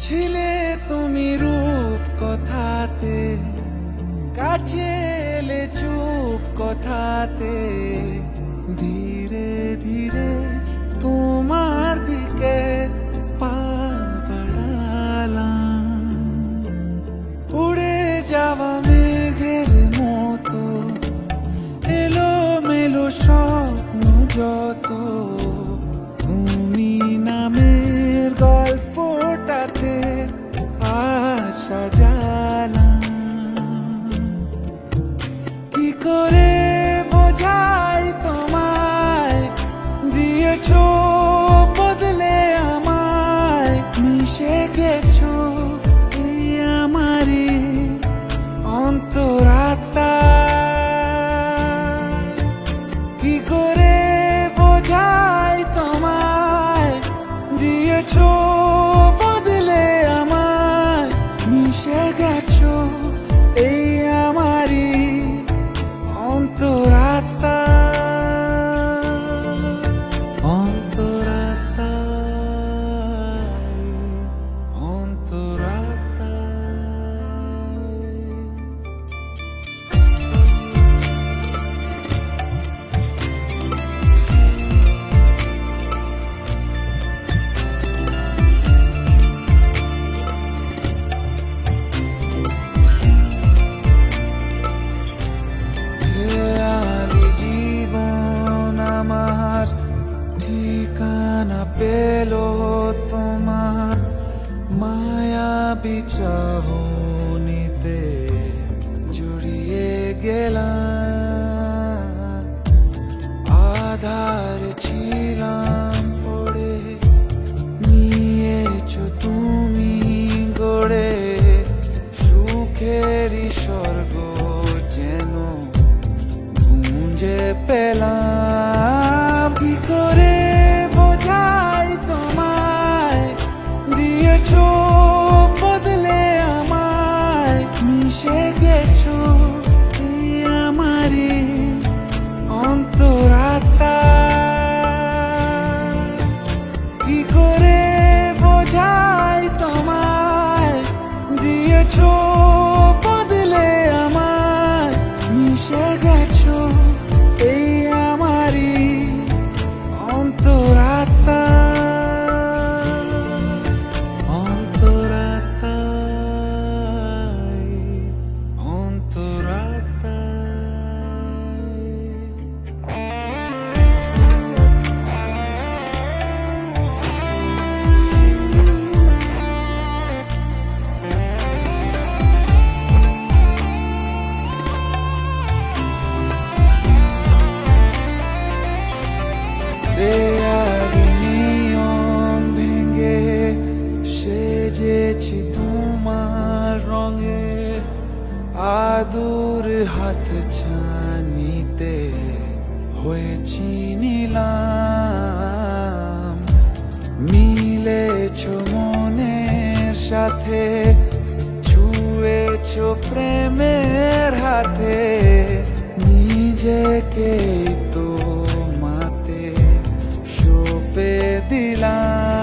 ছিলে তুমি রূপ কথাতে, কাছে এলে চুপ কথাতে, ধীরে ধীরে তোমার দিকে পা বাড়ালাম। উড়ে যাওয়া মেঘের মতো এলো মেলো স্বপ্ন যত, তুমি নামের গল্পটাতে আজ সাজালাম। কি করে বোঝাই তোমায়, দিয়েছো বদলে আমায়, মিশে গেছো এই আমারই অন্তরাত্মায়। কি করে বোঝাই তোমায়, দিয়েছো বদলে আমায়, মিশে গেছো এই আমারই অন্তরাত্মা। ঠিকানা পেলো তোমার মায়াবী চাহনিতে, জড়িয়ে গেলাম। আধার ছিলাম পড়ে, নিয়েছো তুমি গড়ে সুখেরই স্বর্গ যেন গুঞ্জে পেলাম। কি করে বোঝাই তোমায়, দিয়েছো বদলে আমায়, মিশে গেছো এই আমারই অন্তরাত্মায়। কি করে বোঝাই তোমায়, দিয়েছো বদলে আমায়, মিশে গেছো এই আমারই অন্তরাত্মা। দেয়ালি নিয়ম ভেঙে সেজেছি তোমার রঙে, আদুর হাত ছানিতে হয়েছি নিলাম। মিলেছো মনের সাথে, ছুঁয়েছো প্রেমের হাতে, নিজেকে তো সঁপে দিলাম।